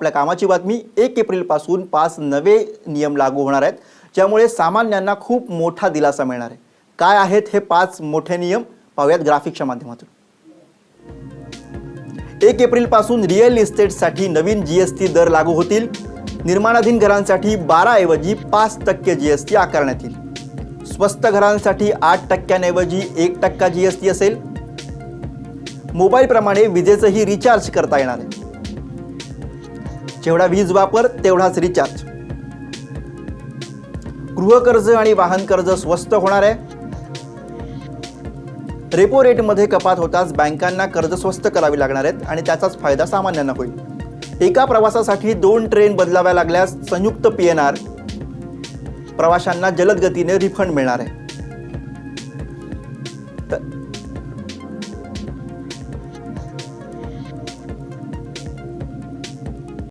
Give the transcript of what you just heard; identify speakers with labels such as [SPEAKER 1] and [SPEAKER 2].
[SPEAKER 1] आपल्या कामाची बातमी 1 एप्रिल पासून 5 नवे नियम लागू होणार आहेत, ज्यामुळे सामान्यांना खूप मोठा दिलासा मिळणार आहे। काय आहेत हे 5 मोठे नियम पाहूयात ग्राफिकच्या माध्यमातून। 1 एप्रिल पासून रिअल इस्टेटसाठी नवीन जीएसटी दर लागू होतील। निर्माणाधीन घरांसाठी 12 ऐवजी 5% जीएसटी आकारण्यात येईल। स्वस्त घरांसाठी 8% ऐवजी 1% जीएसटी असेल। मोबाईल प्रमाणे विजेचंही रिचार्ज करता येणार आहे। जेवढा वीज वापर तेवढाच रिचार्ज। गृहकर्ज आणि वाहन कर्ज स्वस्त होणार आहे। रेपो रेट मध्ये कपात होताच बँकांना कर्ज स्वस्त करावी लागणार आहेत आणि त्याचाच फायदा सामान्यांना होईल। एका प्रवासासाठी 2 ट्रेन बदलाव्या लागल्यास संयुक्त पीएनआर प्रवाशांना जलद गतीने रिफंड मिळणार आहे।